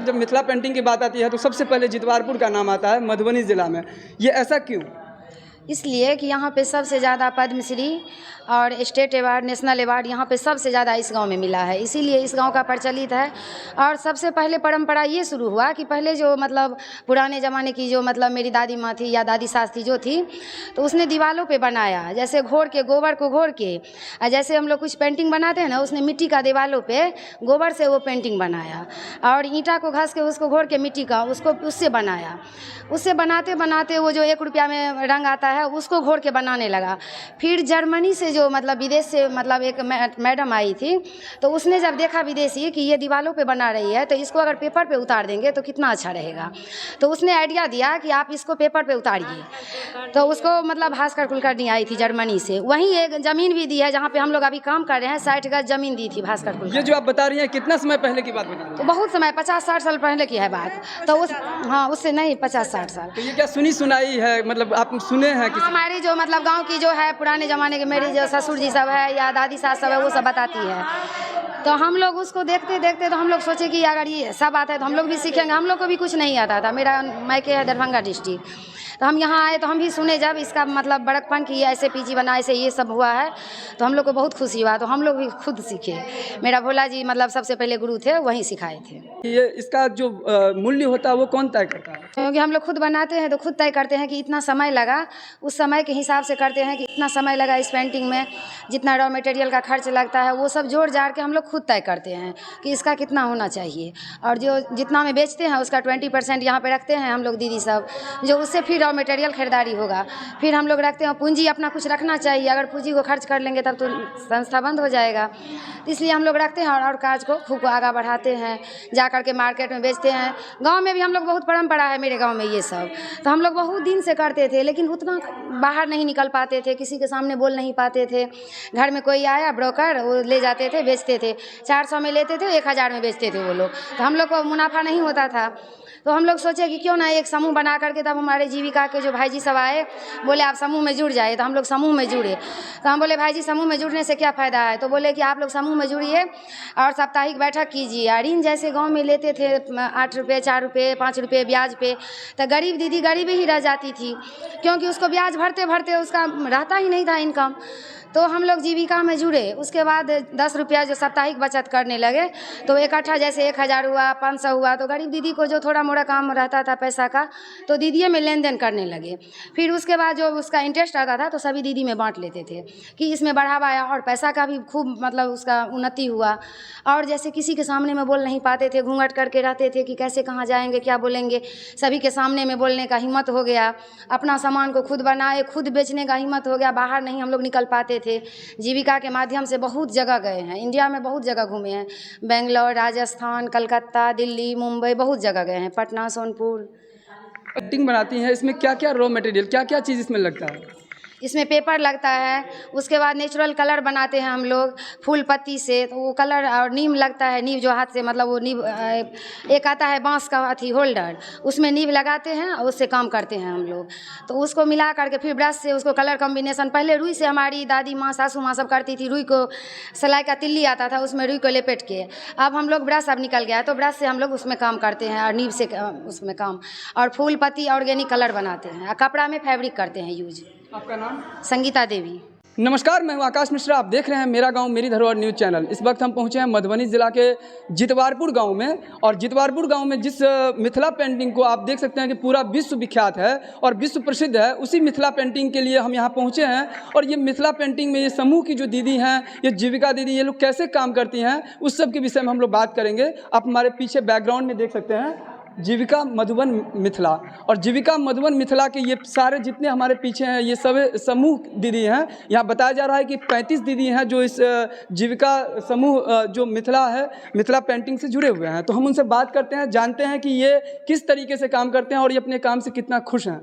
जब मिथिला पेंटिंग की बात आती है तो सबसे पहले जितवारपुर का नाम आता है मधुबनी ज़िला में। ये ऐसा क्यों? इसलिए कि यहाँ पे सबसे ज़्यादा पद्मश्री और स्टेट अवार्ड, नेशनल अवार्ड यहाँ पे सबसे ज़्यादा इस गांव में मिला है, इसीलिए इस गांव का प्रचलित है। और सबसे पहले परंपरा ये शुरू हुआ कि पहले जो मतलब पुराने ज़माने की जो मतलब मेरी दादी माँ थी या दादी सास थी जो थी, तो उसने दीवारों पे बनाया, जैसे घोर के गोबर को घोर के, जैसे हम लोग कुछ पेंटिंग बनाते हैं ना, उसने मिट्टी का दीवारों पे गोबर से वो पेंटिंग बनाया और ईंटा को घस के उसको घोर के मिट्टी का उसको उससे बनाया। उससे बनाते बनाते वो जो 1 रुपया में रंग आता है उसको घोर के बनाने लगा। फिर जर्मनी से जो मतलब विदेश से मतलब एक मैडम आई थी, तो उसने जब देखा विदेशी कि ये दीवारों पे बना रही है तो इसको अगर पेपर पे उतार देंगे तो कितना अच्छा रहेगा, तो उसने आइडिया दिया कि आप इसको पेपर पे उतारिए। तो उसको मतलब भास्कर कुलकर्णी आई थी जर्मनी से, वहीं एक ज़मीन भी दी है जहाँ पे हम लोग अभी काम कर रहे हैं, 60 गज ज़मीन दी थी भास्कर कुलकर्णी। ये जो आप बता रही हैं कितना समय पहले की बात बता रही हैं? तो बहुत समय 50-60 साल पहले की है बात। तो उस हाँ उससे नहीं 50-60 साल। तो ये क्या सुनी सुनाई है, मतलब आप सुने हैं कि हमारी जो मतलब गांव की जो है पुराने ज़माने के मेरी जो ससुर जी सब है या दादी सास सब है वो सब बताती है, तो हम लोग उसको देखते देखते तो हम लोग सोचे कि अगर ये सब आता है तो हम लोग भी सीखेंगे। हम लोग को भी कुछ नहीं आता था, मेरा मायके है दरभंगा डिस्ट्रिक्ट, तो हम यहाँ आए तो हम भी सुने जब इसका मतलब बड़कपन कि ये ऐसे पीजी बना, ऐसे ये सब हुआ है, तो हम लोग को बहुत खुशी हुआ, तो हम लोग भी खुद सीखे। मेरा भोला जी मतलब सबसे पहले गुरु थे, वहीं सिखाए थे। ये इसका जो मूल्य होता है वो कौन तय करता है? क्योंकि हम लोग खुद बनाते हैं तो खुद तय करते हैं कि इतना समय लगा, उस समय के हिसाब से करते हैं कि इतना समय लगा इस पेंटिंग में, जितना रॉ मटेरियल का खर्च लगता है वो सब जोड़ जाड़ के हम लोग खुद तय करते हैं कि इसका कितना होना चाहिए। और जो जितना में बेचते हैं उसका 20% यहाँ पे रखते हैं हम लोग दीदी सब, जो उससे फिर रॉ मटेरियल खरीदारी होगा, फिर हम लोग रखते हैं पूंजी अपना कुछ रखना चाहिए, अगर पूंजी को खर्च कर लेंगे तब तो संस्था बंद हो जाएगा, इसलिए हम लोग रखते हैं और काज को खूब आगा बढ़ाते हैं, जा कर के मार्केट में बेचते हैं। गांव में भी हम लोग बहुत परंपरा है मेरे गांव में ये सब, तो हम लोग बहुत दिन से करते थे, लेकिन उतना बाहर नहीं निकल पाते थे, किसी के सामने बोल नहीं पाते थे। घर में कोई आया ब्रोकर, वो ले जाते थे बेचते थे, 400 में लेते थे, 1000 में बेचते थे वो लोग, तो हम लोग को मुनाफा नहीं होता था। तो हम लोग सोचे कि क्यों ना एक समूह बना करके, तब हमारे जीविका के जो भाई जी सब आए, बोले आप समूह में जुड़ जाए, तो हम लोग समूह में जुड़े। तो हम बोले भाई जी समूह में जुड़ने से क्या फ़ायदा है, तो बोले कि आप लोग समूह में जुड़िए और साप्ताहिक बैठक कीजिए। ऋण जैसे गांव में लेते थे 8 रुपये, 4 रुपये, 5 रुपये ब्याज पे, तो गरीब दीदी गरीब ही रह जाती थी, क्योंकि उसको ब्याज भरते भरते उसका रहता ही नहीं था इनकम। तो हम लोग जीविका में जुड़े, उसके बाद 10 रुपया जो साप्ताहिक बचत करने लगे, तो इकट्ठा जैसे 1000 हुआ, 500 हुआ, तो गरीब दीदी को जो थोड़ा मोड़ा काम रहता था पैसा का, तो दीदिये में लेन देन करने लगे। फिर उसके बाद जो उसका इंटरेस्ट आता था तो सभी दीदी में बांट लेते थे कि इसमें बढ़ावा आया और पैसा का भी खूब मतलब उसका उन्नति हुआ। और जैसे किसी के सामने में बोल नहीं पाते थे, घूंघट करके रहते थे कि कैसे कहाँ जाएंगे, क्या बोलेंगे, सभी के सामने में बोलने का हिम्मत हो गया, अपना सामान को खुद बनाए खुद बेचने का हिम्मत हो गया, बाहर नहीं हम लोग निकल पाते थे। जीविका के माध्यम से बहुत जगह गए हैं, इंडिया में बहुत जगह घूमे हैं, बेंगलोर, राजस्थान, कलकत्ता, दिल्ली, मुंबई, बहुत जगह गए हैं, पटना, सोनपुर। पेंटिंग बनाती हैं, इसमें क्या क्या रॉ मटेरियल, क्या क्या चीज़ इसमें लगता है? इसमें पेपर लगता है, उसके बाद नेचुरल कलर बनाते हैं हम लोग फूल पत्ती से, तो वो कलर, और नीम लगता है, नीम जो हाथ से मतलब वो नीम एक आता है बांस का अथी होल्डर, उसमें नीम लगाते हैं और उससे काम करते हैं हम लोग। तो उसको मिला करके फिर ब्रश से उसको कलर कॉम्बिनेशन, पहले रुई से हमारी दादी माँ सासू माँ सब करती थी, रुई को सिलाई का तिल्ली आता था उसमें रुई को लपेट के, अब हम लोग ब्रश अब निकल गया है तो ब्रश से हम लोग उसमें काम करते हैं और नीम से उसमें काम, और फूल पत्ती ऑर्गेनिक कलर बनाते हैं और कपड़ा में फैब्रिक करते हैं यूज। आपका नाम? संगीता देवी। नमस्कार, मैं हूं आकाश मिश्रा, आप देख रहे हैं मेरा गांव मेरी धरोहर न्यूज़ चैनल। इस वक्त हम पहुंचे हैं मधुबनी ज़िला के जितवारपुर गांव में, और जितवारपुर गांव में जिस मिथिला पेंटिंग को आप देख सकते हैं कि पूरा विश्व विख्यात है और विश्व प्रसिद्ध है, उसी मिथिला पेंटिंग के लिए हम यहां पहुंचे हैं। और ये मिथिला पेंटिंग में ये समूह की जो दीदी हैं, ये जीविका दीदी, ये लोग कैसे काम करती हैं उस सब के विषय में हम लोग बात करेंगे। आप हमारे पीछे बैकग्राउंड में देख सकते हैं जीविका मधुबन मिथिला, और जीविका मधुबन मिथिला के ये सारे जितने हमारे पीछे हैं ये सब समूह दीदी हैं। यहाँ बताया जा रहा है कि 35 दीदी हैं जो इस जीविका समूह जो मिथिला है, मिथिला पेंटिंग से जुड़े हुए हैं। तो हम उनसे बात करते हैं, जानते हैं कि ये किस तरीके से काम करते हैं और ये अपने काम से कितना खुश हैं।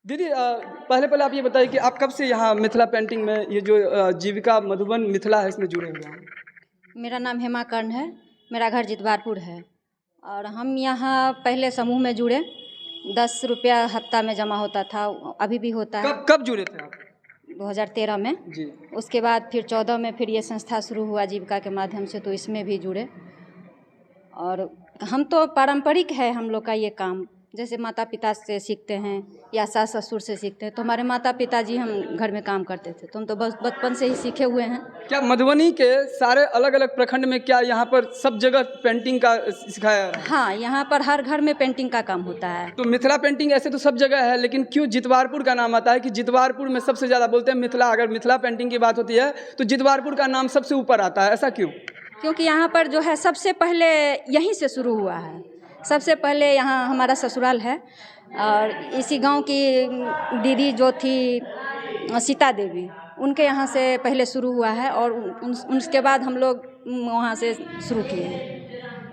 दीदी पहले आप ये बताइए कि आप कब से यहाँ मिथिला पेंटिंग में ये जो जीविका मधुबन मिथिला है इसमें जुड़े हुए हैं? मेरा नाम हेमा कर्ण है, मेरा घर जितवारपुर है, और हम यहाँ पहले समूह में जुड़े, 10 रुपया हफ्ता में जमा होता था, अभी भी होता है। कब जुड़े थे आप? 2013 में जी। उसके बाद फिर 14 में फिर ये संस्था शुरू हुआ जीविका के माध्यम से, तो इसमें भी जुड़े। और हम तो पारंपरिक है हम लोग का ये काम, जैसे माता पिता से सीखते हैं या सास ससुर से सीखते हैं। तो हमारे माता पिताजी हम घर में काम करते थे, तो हम तो बस बचपन से ही सीखे हुए हैं। क्या मधुबनी के सारे अलग अलग प्रखंड में क्या यहाँ पर सब जगह पेंटिंग का सिखाया है? हाँ, यहाँ पर हर घर में पेंटिंग का काम होता है। तो मिथिला पेंटिंग ऐसे तो सब जगह है, लेकिन क्यों जितवारपुर का नाम आता है कि जितवारपुर में सबसे ज़्यादा बोलते हैं मिथिला, अगर मिथिला पेंटिंग की बात होती है तो जितवारपुर का नाम सबसे ऊपर आता है, ऐसा क्यों? क्योंकि यहाँ पर जो है सबसे पहले यहीं से शुरू हुआ है। सबसे पहले यहाँ हमारा ससुराल है और इसी गांव की दीदी जो थी सीता देवी, उनके यहाँ से पहले शुरू हुआ है और उसके बाद हम लोग वहाँ से शुरू किए हैं।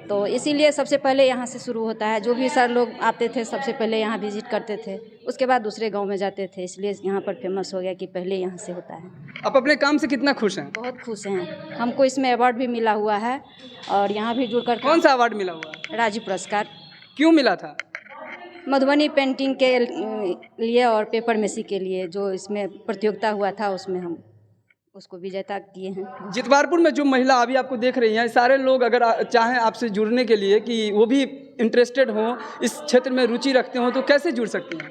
तो इसीलिए सबसे पहले यहाँ से शुरू होता है। जो भी सर लोग आते थे सबसे पहले यहाँ विजिट करते थे, उसके बाद दूसरे गांव में जाते थे, इसलिए यहाँ पर फेमस हो गया कि पहले यहाँ से होता है। आप अपने काम से कितना खुश हैं? बहुत खुश हैं। हमको इसमें अवार्ड भी मिला हुआ है और यहाँ भी जुड़कर कौन सा अवार्ड मिला हुआ है? राज्य पुरस्कार। क्यों मिला था? मधुबनी पेंटिंग के लिए और पेपर मेसी के लिए जो इसमें प्रतियोगिता हुआ था, उसमें हम उसको विजेता किए हैं। जितवारपुर में जो महिला अभी आपको देख रही हैं, सारे लोग अगर चाहें आपसे जुड़ने के लिए कि वो भी इंटरेस्टेड हों, इस क्षेत्र में रुचि रखते हों, तो कैसे जुड़ सकती हैं?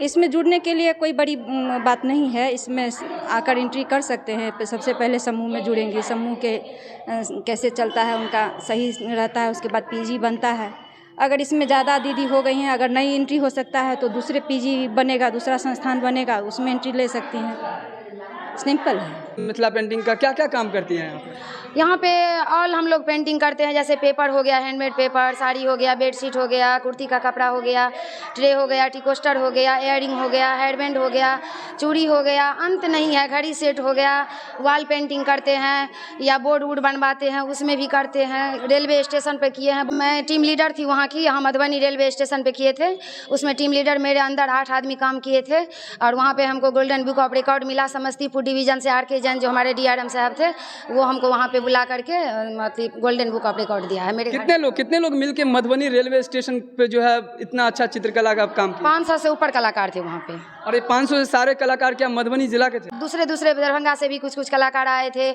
इसमें जुड़ने के लिए कोई बड़ी बात नहीं है। इसमें आकर एंट्री कर सकते हैं। सबसे पहले समूह में जुड़ेंगे, समूह के कैसे चलता है उनका सही रहता है, उसके बाद पीजी बनता है। अगर इसमें ज़्यादा दीदी हो गई हैं, अगर नई एंट्री हो सकता है तो दूसरे पीजी बनेगा, दूसरा संस्थान बनेगा, उसमें एंट्री ले सकती हैं। सिंपल है। मिथिला पेंटिंग का क्या क्या काम करती हैं यहाँ पर? यहाँ पे ऑल हम लोग पेंटिंग करते हैं, जैसे पेपर हो गया, हैंडमेड पेपर, साड़ी हो गया, बेडशीट हो गया, कुर्ती का कपड़ा हो गया, ट्रे हो गया, टी कोस्टर हो गया, इयररिंग हो गया, हेयरबैंड हो गया, चूड़ी हो गया, अंत नहीं है, घड़ी सेट हो गया, वॉल पेंटिंग करते हैं या बोर्ड वुड बनवाते हैं, उसमें भी करते हैं। रेलवे स्टेशन पे किए हैं। मैं टीम लीडर थी वहाँ की, यहाँ मधुबनी रेलवे स्टेशन पे किए थे। उसमें टीम लीडर मेरे अंदर 8 आदमी काम किए थे और वहाँ पे हमको गोल्डन बुक ऑफ रिकॉर्ड मिला। समस्तीपुर डिवीज़न से RK जैन जो हमारे DRM साहब थे, वो हमको वहाँ पे बुला करके मतलब गोल्डन बुक ऑफ रिकॉर्ड दिया है। मेरे कितने लोग मिलके मधुबनी रेलवे स्टेशन पे जो है इतना अच्छा चित्रकला का काम किया? 500 से ऊपर कलाकार थे वहाँ पे। और ये 500 से सारे कलाकार क्या मधुबनी जिला के थे? दूसरे दरभंगा से भी कुछ कलाकार आए थे,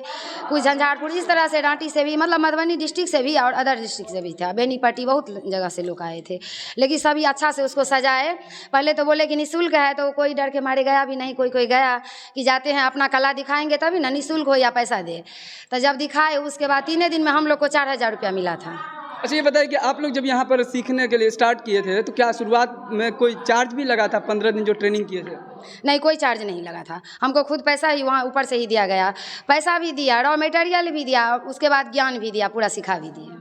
कुछ झंझारपुर, इस तरह से रांची से भी, मतलब मधुबनी डिस्ट्रिक्ट से भी और अदर डिस्ट्रिक्ट से भी था। बेनीपट्टी, बहुत जगह से लोग आए थे, लेकिन सभी अच्छा से उसको सजाए। पहले तो बोले कि निःशुल्क है, तो कोई डर के मारे गया भी नहीं। कोई गया कि जाते हैं अपना कला दिखाएंगे तभी ना, निःशुल्क हो या पैसा दे। तो जब दिखाए उसके बाद 3 दिन में हम लोग को 4000 रुपया मिला था। अच्छा, ये बताइए कि आप लोग जब यहाँ पर सीखने के लिए स्टार्ट किए थे तो क्या शुरुआत में कोई चार्ज भी लगा था? 15 दिन जो ट्रेनिंग किए थे? नहीं, कोई चार्ज नहीं लगा था। हमको खुद पैसा ही वहाँ ऊपर से ही दिया गया। पैसा भी दिया, रॉ मटेरियल भी दिया, उसके बाद ज्ञान भी दिया, पूरा सिखा भी दिया।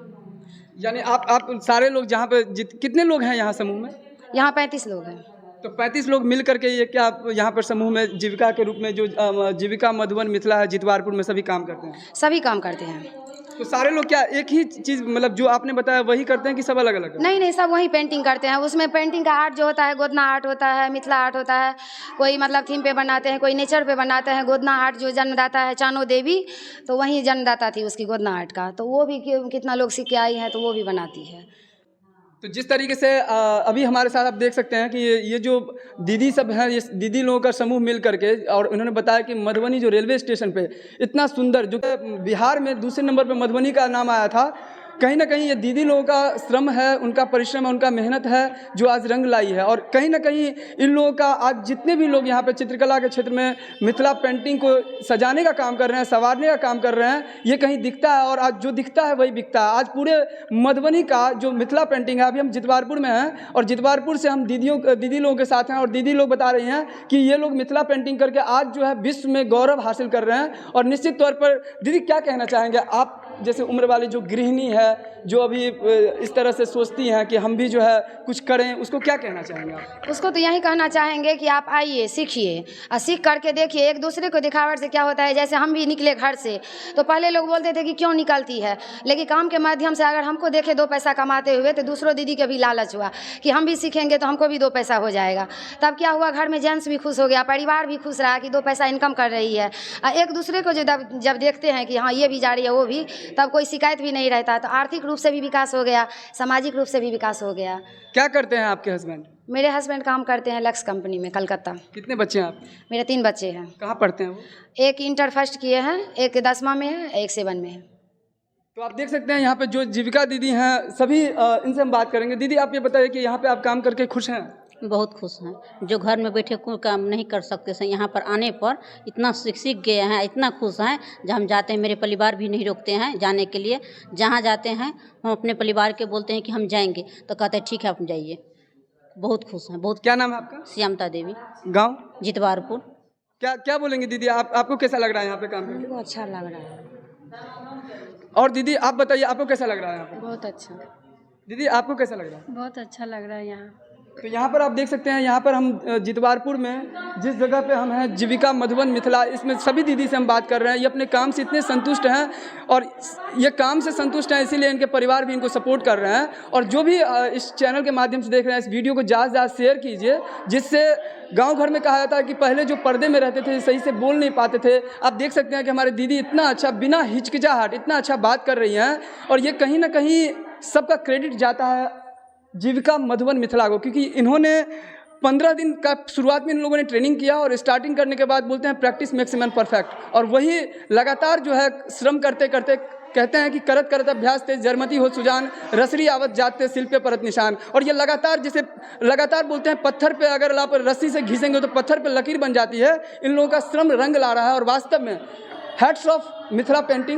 यानी आप सारे लोग जहाँ पे कितने लोग हैं यहाँ समूह में? यहाँ 35 लोग हैं। तो 35 लोग मिल करके ये क्या यहाँ पर समूह में जीविका के रूप में जो जीविका मधुबन मिथिला है जितवारपुर में सभी काम करते हैं? सभी काम करते हैं। तो सारे लोग क्या एक ही चीज़, मतलब जो आपने बताया वही करते हैं कि सब अलग अलग? नहीं, सब वही पेंटिंग करते हैं। उसमें पेंटिंग का आर्ट जो होता है, गोदना आर्ट होता है, मिथिला आर्ट होता है। कोई मतलब थीम पे बनाते हैं, कोई नेचर पे बनाते हैं। गोदना आर्ट जो जन्मदाता है चानो देवी, तो वही जन्मदाता थी उसकी गोदना आर्ट का, तो वो भी कितना लोग सीख के आई हैं, तो वो भी बनाती है। तो जिस तरीके से अभी हमारे साथ आप देख सकते हैं कि ये जो दीदी सब हैं, ये दीदी लोगों का समूह मिल करके, और उन्होंने बताया कि मधुबनी जो रेलवे स्टेशन पे इतना सुंदर, जो बिहार में दूसरे नंबर पे मधुबनी का नाम आया था, कहीं ना कहीं ये दीदी लोगों का श्रम है, उनका परिश्रम है, उनका मेहनत है जो आज रंग लाई है। और कहीं ना कहीं इन लोगों का आज जितने भी लोग यहाँ पे चित्रकला के क्षेत्र में मिथिला पेंटिंग को सजाने का काम कर रहे हैं, संवारने का काम कर रहे हैं, ये कहीं दिखता है और आज जो दिखता है वही बिकता है। आज पूरे मधुबनी का जो मिथिला पेंटिंग है, अभी हम जितवारपुर में हैं और जितवारपुर से हम दीदी लोगों के साथ हैं और दीदी लोग बता रही हैं कि ये लोग मिथिला पेंटिंग करके आज जो है विश्व में गौरव हासिल कर रहे हैं। और निश्चित तौर पर दीदी क्या कहना चाहेंगे आप, जैसे उम्र वाली जो गृहिणी है, जो अभी इस तरह से सोचती हैं कि हम भी जो है कुछ करें, उसको क्या कहना चाहेंगे आप? उसको तो यही कहना चाहेंगे कि आप आइए, सीखिए और सीख करके देखिए। एक दूसरे को दिखावट से क्या होता है, जैसे हम भी निकले घर से तो पहले लोग बोलते थे कि क्यों निकलती है, लेकिन काम के माध्यम से अगर हमको देखे 2 पैसा कमाते हुए तो दूसरों दीदी के भी लालच हुआ कि हम भी सीखेंगे तो हमको भी 2 पैसा हो जाएगा। तब क्या हुआ, घर में जेंट्स भी खुश हो गया, परिवार भी खुश रहा कि 2 पैसा इनकम कर रही है। एक दूसरे को जब देखते हैं कि हाँ ये भी जा रही है वो भी, तब कोई शिकायत भी नहीं रहता। तो आर्थिक रूप से भी विकास हो गया, सामाजिक रूप से भी विकास हो गया। क्या करते हैं आपके हस्बैंड? मेरे हस्बैंड काम करते हैं लक्स कंपनी में, कलकत्ता। कितने बच्चे हैं आप? मेरे 3 बच्चे हैं। कहाँ पढ़ते हैं वो? एक इंटर फर्स्ट किए हैं, एक 10वां में है, एक 7 में है। तो आप देख सकते हैं यहाँ पे जो जीविका दीदी हैं सभी इनसे हम बात करेंगे। दीदी आप ये बताइए कि यहाँ पे आप काम करके खुश हैं? बहुत खुश हैं। जो घर में बैठे कोई काम नहीं कर सकते हैं, यहाँ पर आने पर इतना सीख गए हैं, इतना खुश हैं। जब हम जाते हैं मेरे परिवार भी नहीं रोकते हैं जाने के लिए। जहाँ जाते हैं हम अपने परिवार के बोलते हैं कि हम जाएंगे तो कहते हैं ठीक है आप जाइए। बहुत खुश हैं। बहुत। क्या नाम है आपका? श्यामता देवी, गाँव जितवारपुर। क्या क्या बोलेंगे दीदी, आपको कैसा लग रहा है यहाँ पे काम करके? अच्छा लग रहा है। और दीदी आप बताइए आपको कैसा लग रहा है यहाँ पे? बहुत अच्छा। दीदी आपको कैसा लग रहा है? बहुत अच्छा लग रहा है यहाँ। तो यहाँ पर आप देख सकते हैं, यहाँ पर हम जितवारपुर में जिस जगह पे हम हैं, जीविका मधुबन मिथिला, इसमें सभी दीदी से हम बात कर रहे हैं। ये अपने काम से इतने संतुष्ट हैं और ये काम से संतुष्ट हैं, इसीलिए इनके परिवार भी इनको सपोर्ट कर रहे हैं। और जो भी इस चैनल के माध्यम से देख रहे हैं, इस वीडियो को ज़्यादा से ज़्यादा शेयर कीजिए, जिससे गांव घर में कहा जाता है कि पहले जो पर्दे में रहते थे सही से बोल नहीं पाते थे। आप देख सकते हैं कि हमारे दीदी इतना अच्छा, बिना हिचकिचाहट इतना अच्छा बात कर रही हैं। और ये कहीं ना कहीं सबका क्रेडिट जाता है जीविका मधुबन मिथिला को, क्योंकि इन्होंने 15 दिन का शुरुआत में इन लोगों ने ट्रेनिंग किया और स्टार्टिंग करने के बाद बोलते हैं प्रैक्टिस मेक्स मैन परफेक्ट। और वही लगातार जो है श्रम करते करते कहते हैं कि करत करत अभ्यास ते जरमती हो सुजान, रसरी आवत जाते सिल पे परत निशान। और ये लगातार, जैसे लगातार बोलते हैं पत्थर पे अगर आप रस्सी से घिसेंगे तो पत्थर पे लकीर बन जाती है। इन लोगों का श्रम रंग ला रहा है और वास्तव में हैट्स ऑफ मिथिला पेंटिंग।